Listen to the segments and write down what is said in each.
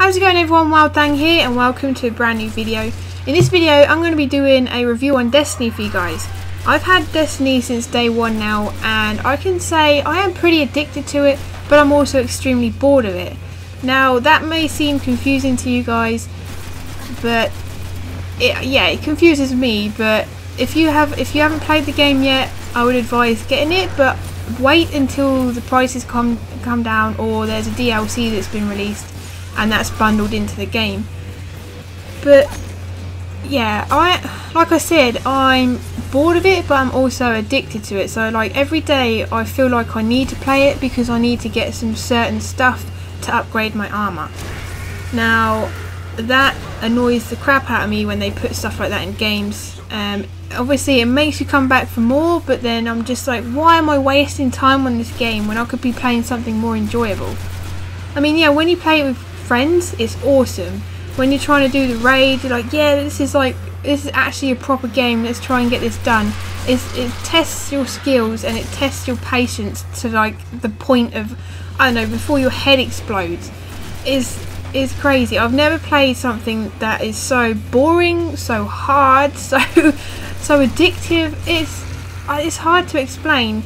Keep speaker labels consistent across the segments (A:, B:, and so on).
A: How's it going everyone, WildeThang here and welcome to a brand new video. In this video I'm going to be doing a review on Destiny for you guys. I've had Destiny since day one now and I can say I am pretty addicted to it, but I'm also extremely bored of it. Now that may seem confusing to you guys, but it confuses me, but if you haven't played the game yet, I would advise getting it, but wait until the prices come down or there's a DLC that's been released and that's bundled into the game. But yeah, like I said, I'm bored of it, but I'm also addicted to it. So like every day I feel like I need to play it because I need to get some certain stuff to upgrade my armor. Now that annoys the crap out of me when they put stuff like that in games. Obviously it makes you come back for more, but then I'm just like, why am I wasting time on this game when I could be playing something more enjoyable? I mean, yeah, when you play it with friends it's awesome. When you're trying to do the raid, you're like, yeah, this is actually a proper game, let's try and get this done. It tests your skills and it tests your patience to like the point of, I don't know, before your head explodes. Is crazy. I've never played something that is so boring, so hard, so addictive. It's hard to explain.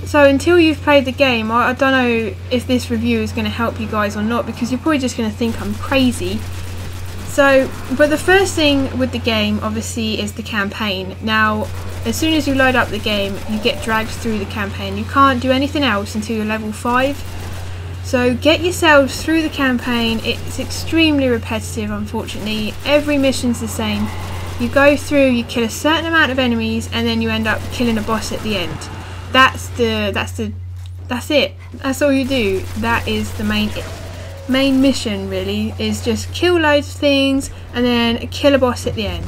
A: So until you've played the game, I don't know if this review is going to help you guys or not, because you're probably just going to think I'm crazy. So, but the first thing with the game obviously is the campaign. Now, as soon as you load up the game, you get dragged through the campaign. You can't do anything else until you're level 5. So get yourselves through the campaign. It's extremely repetitive, unfortunately. Every mission's the same. You go through, you kill a certain amount of enemies, and then you end up killing a boss at the end. That's it. That's all you do. That is the main mission, really, is just kill loads of things and then kill a boss at the end.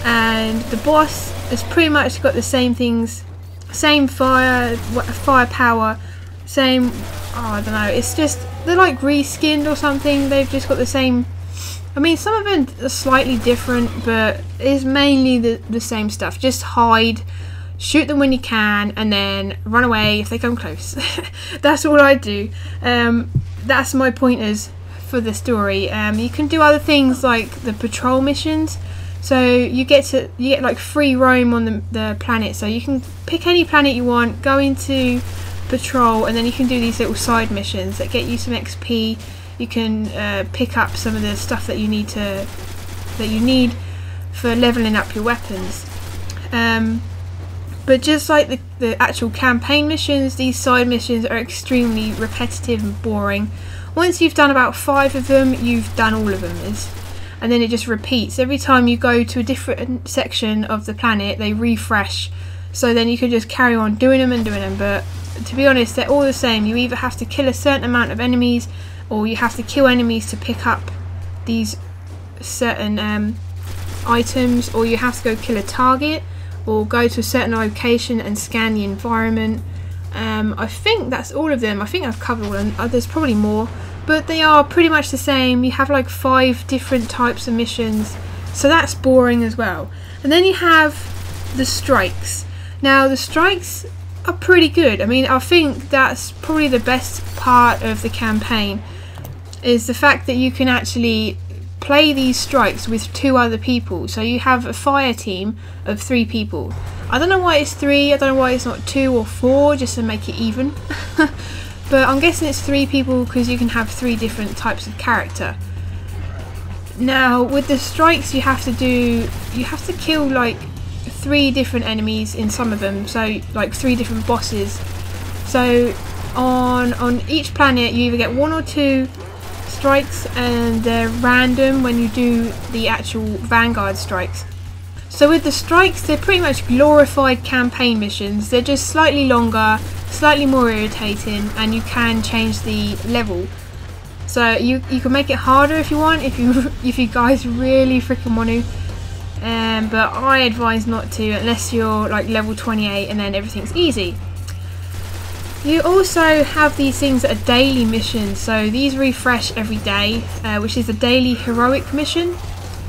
A: And the boss has pretty much got the same things, same firepower, same, I don't know, it's just, they're like reskinned or something. They've just got the same, I mean, some of them are slightly different, but it's mainly the same stuff. Just hide, shoot them when you can, and then run away if they come close. That's all I do. That's my pointers for the story. You can do other things like the patrol missions. So you get like free roam on the planet. So you can pick any planet you want, go into patrol, and then you can do these little side missions that get you some XP. You can pick up some of the stuff that you need for leveling up your weapons. But just like the actual campaign missions, these side missions are extremely repetitive and boring. Once you've done about 5 of them, you've done all of them. And then it just repeats. Every time you go to a different section of the planet, they refresh. So then you can just carry on doing them. But to be honest, they're all the same. You either have to kill a certain amount of enemies, or you have to kill enemies to pick up these certain items, or you have to go kill a target, or go to a certain location and scan the environment. I think that's all of them. I think I've covered all of them. There's probably more, but they are pretty much the same. You have like 5 different types of missions, so that's boring as well. And then you have the strikes. Now the strikes are pretty good. I mean, I think that's probably the best part of the campaign, is the fact that you can actually play these strikes with 2 other people. So you have a fire team of 3 people. I don't know why it's 3, I don't know why it's not 2 or 4, just to make it even. But I'm guessing it's 3 people because you can have 3 different types of character. Now with the strikes you have to kill like 3 different enemies in some of them, so like 3 different bosses. So on each planet you either get 1 or 2 strikes, and they're random when you do the actual Vanguard strikes. So with the strikes, they're pretty much glorified campaign missions. They're just slightly longer, slightly more irritating, and you can change the level. So you can make it harder if you want, if you guys really freaking want to. But I advise not to, unless you're like level 28 and then everything's easy. You also have these things that are daily missions, so these refresh every day, which is a daily heroic mission.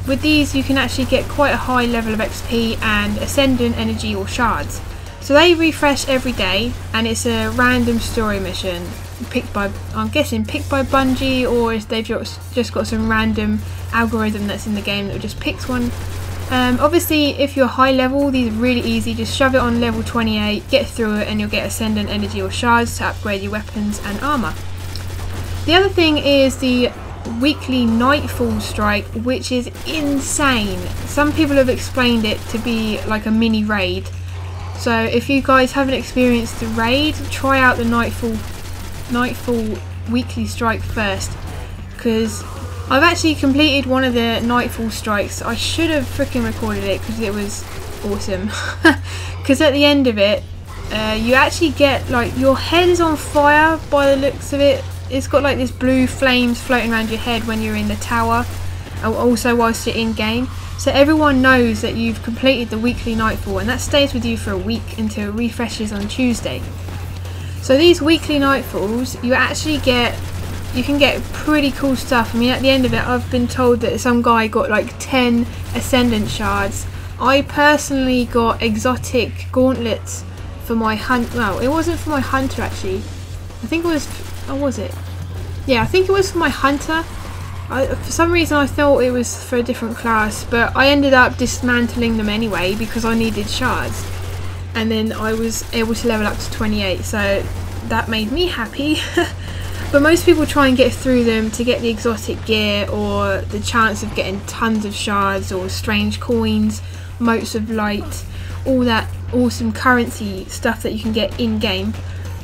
A: With these you can actually get quite a high level of XP and ascendant energy or shards. So they refresh every day, and it's a random story mission. picked by, I'm guessing picked by Bungie, or if they've just got some random algorithm that's in the game that just picks one. Obviously if you're high level, these are really easy. Just shove it on level 28, get through it, and you'll get ascendant energy or shards to upgrade your weapons and armor. The other thing is the weekly nightfall strike, which is insane. Some people have explained it to be like a mini raid. So if you guys haven't experienced the raid, try out the nightfall weekly strike first, because I've actually completed one of the nightfall strikes. I should have freaking recorded it because it was awesome. Because at the end of it, you actually get like your head is on fire by the looks of it. It's got like this blue flames floating around your head when you're in the tower, and also whilst you're in game. So everyone knows that you've completed the weekly nightfall, and that stays with you for a week until it refreshes on Tuesday. So these weekly nightfalls, you can get pretty cool stuff. I mean, at the end of it, I've been told that some guy got like 10 ascendant shards. I personally got exotic gauntlets for my hunt. Well, it wasn't for my hunter actually. I think it was. Oh, was it? Yeah, I think it was for my hunter. For some reason I thought it was for a different class, but I ended up dismantling them anyway because I needed shards, and then I was able to level up to 28, so that made me happy. But most people try and get through them to get the exotic gear or the chance of getting tons of shards or strange coins, motes of light, all that awesome currency stuff that you can get in game.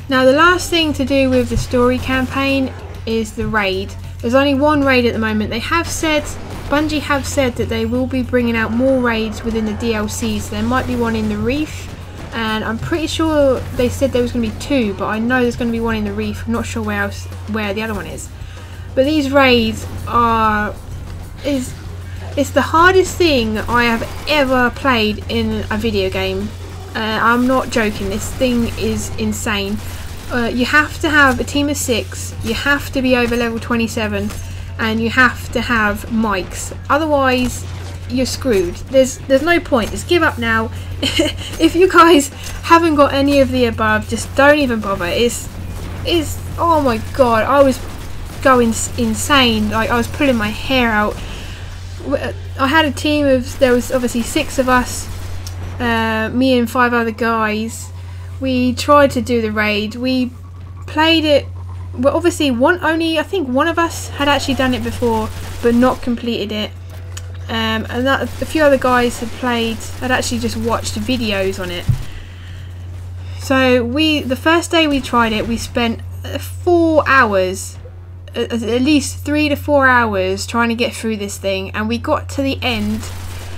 A: Now the last thing to do with the story campaign is the raid. There's only one raid at the moment. Bungie have said that they will be bringing out more raids within the DLC, so there might be one in the Reef, and I'm pretty sure they said there was going to be 2, but I know there's going to be one in the Reef. I'm not sure where the other one is. But these raids it's the hardest thing I have ever played in a video game. I'm not joking, this thing is insane. You have to have a team of 6, you have to be over level 27, and you have to have mics, otherwise you're screwed. There's no point, just give up now. If you guys haven't got any of the above, just don't even bother. It's oh my god, I was going insane, like I was pulling my hair out. I had a team of, there was obviously 6 of us, me and 5 other guys. We tried to do the raid, we played it, well obviously I think one of us had actually done it before but not completed it, and a few other guys had actually just watched videos on it. So the first day we tried it, we spent 4 hours, at least 3 to 4 hours trying to get through this thing, and we got to the end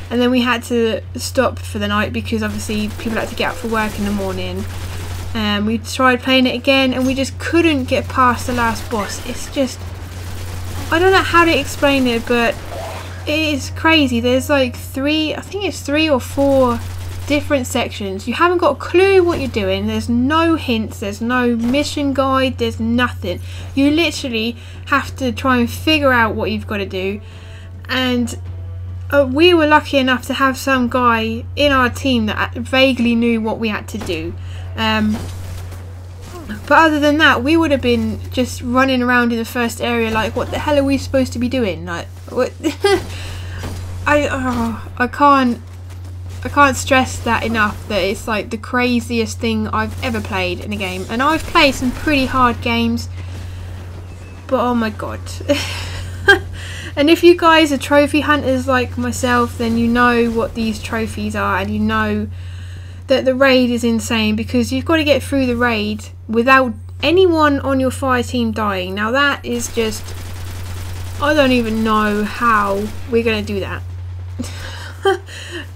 A: and then we had to stop for the night because obviously people had to get up for work in the morning. We tried playing it again and we just couldn't get past the last boss. It's just, I don't know how to explain it, but it is crazy. There's like I think it's 3 or 4 different sections. You haven't got a clue what you're doing. There's no hints, there's no mission guide, there's nothing. You literally have to try and figure out what you've got to do. And we were lucky enough to have some guy in our team that vaguely knew what we had to do. But other than that, we would have been just running around in the first area like, what the hell are we supposed to be doing? Like, what? I can't stress that enough, that it's like the craziest thing I've ever played in a game. And I've played some pretty hard games, but oh my god. And if you guys are trophy hunters like myself, then you know what these trophies are, and you know that the raid is insane because you've got to get through the raid without anyone on your fire team dying. Now that is just, I don't even know how we're going to do that.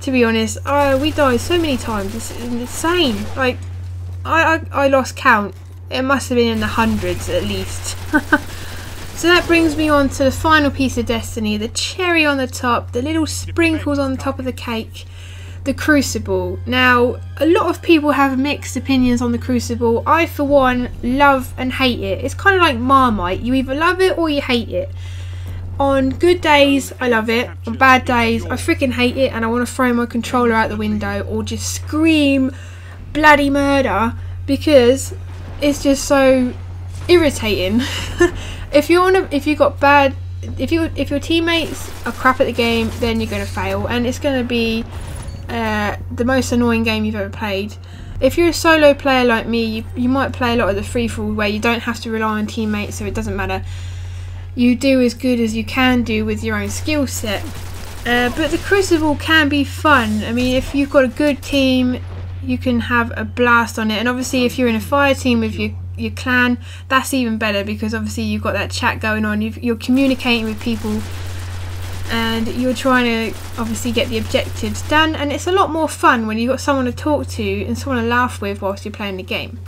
A: To be honest, we died so many times, it's insane. Like, I lost count. It must have been in the hundreds at least. So that brings me on to the final piece of Destiny, the cherry on the top, the little sprinkles on the top of the cake, the Crucible. Now, a lot of people have mixed opinions on the Crucible. I, for one, love and hate it. It's kind of like Marmite. You either love it or you hate it. On good days, I love it. On bad days, I freaking hate it and I want to throw my controller out the window or just scream bloody murder because it's just so... irritating. If your teammates are crap at the game, then you're going to fail, and it's going to be the most annoying game you've ever played. If you're a solo player like me, you might play a lot of the free-for-all where you don't have to rely on teammates, so it doesn't matter. You do as good as you can do with your own skill set. But the Crucible can be fun. I mean, if you've got a good team, you can have a blast on it. And obviously if you're in a fire team with your clan, that's even better, because obviously you've got that chat going on. You're communicating with people, and you're trying to obviously get the objectives done, and it's a lot more fun when you've got someone to talk to and someone to laugh with whilst you're playing the game.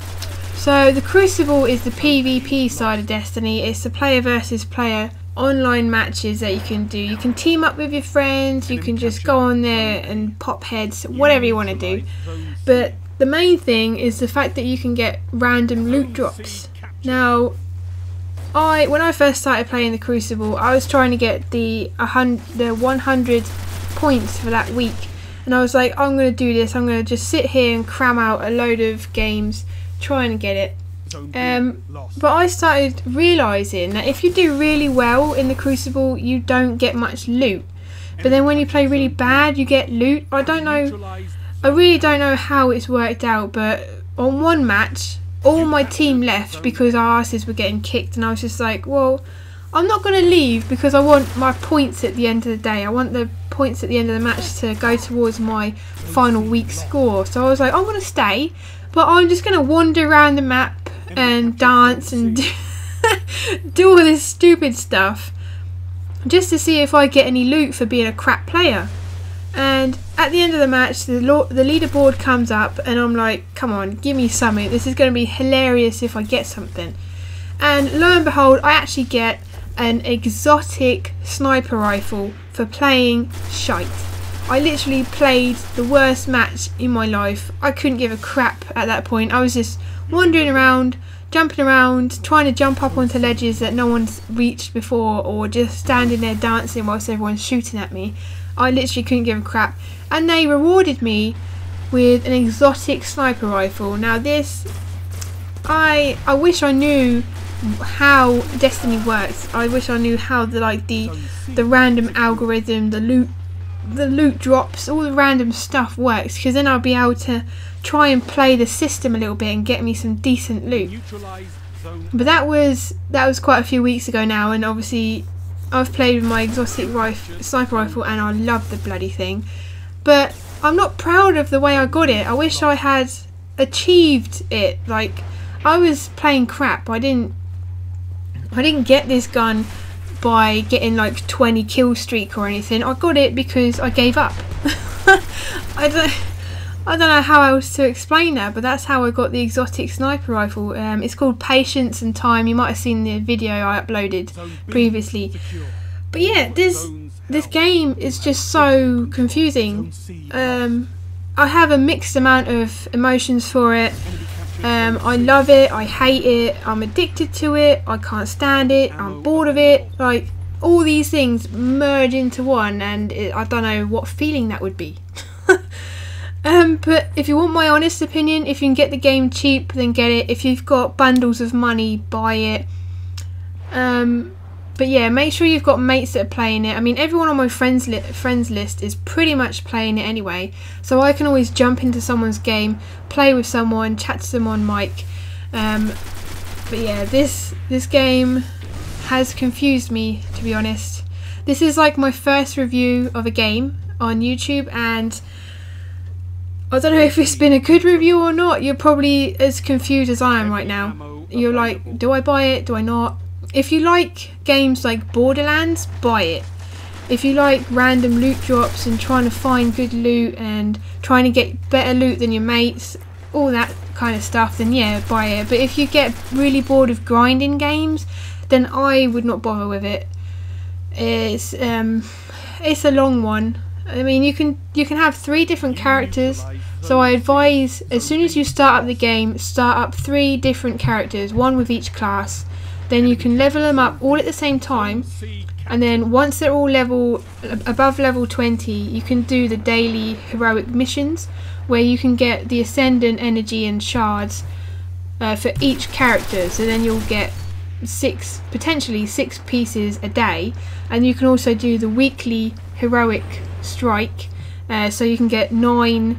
A: So the Crucible is the PvP side of Destiny. It's the player versus player online matches that you can do. You can team up with your friends, you can just go on there and pop heads, whatever you want to do. But the main thing is the fact that you can get random loot drops. Now, when I first started playing the Crucible, I was trying to get the 100 points for that week, and I was like, I'm going to do this, I'm going to just sit here and cram out a load of games trying to get it. But I started realising that if you do really well in the Crucible, you don't get much loot, but then when you play really bad, you get loot. I really don't know how it's worked out, but on one match all my team left because our asses were getting kicked, and I was just like, well, I'm not going to leave because I want my points at the end of the day. I want the points at the end of the match to go towards my final week score. So I was like, I'm going to stay, but I'm just going to wander around the map and dance and do all this stupid stuff just to see if I get any loot for being a crap player. And at the end of the match, the leaderboard comes up, and I'm like, come on, give me something. This is going to be hilarious if I get something. And lo and behold, I actually get an exotic sniper rifle for playing shite. I literally played the worst match in my life. I couldn't give a crap at that point. I was just wandering around, jumping around, trying to jump up onto ledges that no one's reached before, or just standing there dancing whilst everyone's shooting at me. I literally couldn't give a crap, and they rewarded me with an exotic sniper rifle. Now this, I wish I knew how Destiny works. I wish I knew how the random algorithm, the loot drops, all the random stuff works, because then I'll be able to try and play the system a little bit and get me some decent loot. But that was quite a few weeks ago now, and obviously I've played with my exotic sniper rifle and I love the bloody thing, but I'm not proud of the way I got it. I wish I had achieved it. Like, I was playing crap. I didn't get this gun by getting like 20 kill streak or anything. I got it because I gave up. I don't know how else to explain that, but that's how I got the exotic sniper rifle. It's called Patience and Time. You might have seen the video I uploaded previously. But yeah, this game is just so confusing. I have a mixed amount of emotions for it. I love it, I hate it, I'm addicted to it, I can't stand it, I'm bored of it. Like, all these things merge into one, and I don't know what feeling that would be. But if you want my honest opinion, if you can get the game cheap, then get it. If you've got bundles of money, buy it. But yeah, make sure you've got mates that are playing it. I mean, everyone on my friends list is pretty much playing it anyway, so I can always jump into someone's game, play with someone, chat to them on mic. But yeah, this game has confused me, to be honest. This is like my first review of a game on YouTube, and I don't know if it's been a good review or not. You're probably as confused as I am right now. You're like, do I buy it? Do I not? If you like games like Borderlands, buy it. If you like random loot drops and trying to find good loot and trying to get better loot than your mates, all that kind of stuff, then yeah, buy it. But if you get really bored of grinding games, then I would not bother with it. It's a long one. I mean, you can have 3 different characters, so I advise, as soon as you start up the game, start up 3 different characters, 1 with each class. Then you can level them up all at the same time, and then once they're all above level 20, you can do the daily heroic missions, where you can get the ascendant energy and shards for each character, so then you'll get potentially six pieces a day. And you can also do the weekly heroic strike, so you can get nine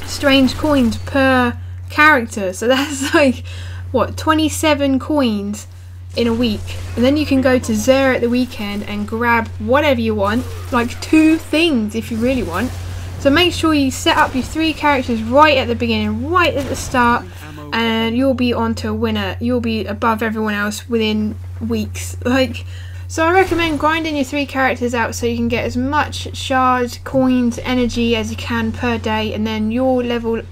A: strange coins per character. So that's like what, 27 coins in a week. And then you can go to Zero at the weekend and grab whatever you want, like 2 things if you really want. So make sure you set up your 3 characters right at the beginning, right at the start, and you'll be on to a winner. You'll be above everyone else within weeks. So I recommend grinding your 3 characters out so you can get as much shards, coins, energy as you can per day, and then you'll level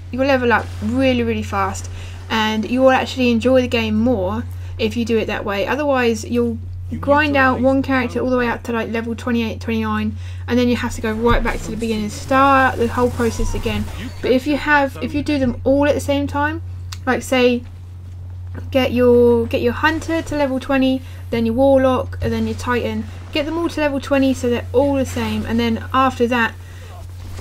A: up really fast, and you will actually enjoy the game more if you do it that way. Otherwise you'll grind out one character all the way up to like level 28, 29, and then you have to go right back to the beginning, start the whole process again. But if you do them all at the same time, like say get your hunter to level 20, then your warlock, and then your titan, get them all to level 20 so they're all the same, and then after that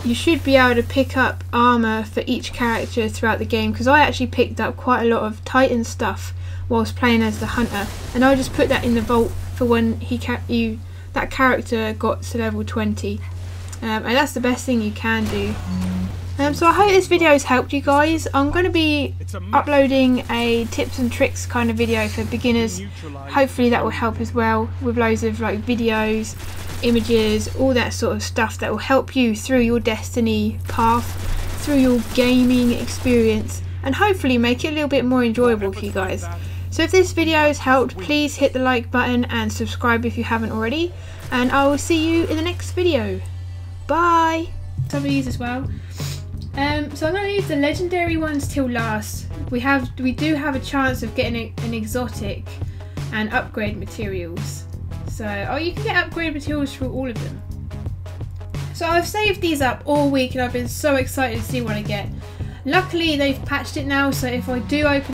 A: you should be able to pick up armor for each character throughout the game, because I actually picked up quite a lot of titan stuff whilst playing as the hunter, and I just put that in the vault for when that character got to level 20, and that's the best thing you can do. So I hope this video has helped you guys. I'm going to be uploading a tips and tricks kind of video for beginners. Hopefully that will help as well, with loads of like videos, images, all that sort of stuff that will help you through your Destiny path, through your gaming experience, and hopefully make it a little bit more enjoyable for you guys. So if this video has helped, please hit the like button and subscribe if you haven't already, and I will see you in the next video. Bye! Some of these as well. So I'm going to leave the legendary ones till last. We do have a chance of getting an exotic and upgrade materials. So you can get upgrade materials through all of them. So I've saved these up all week and I've been so excited to see what I get. Luckily they've patched it now, so if I do open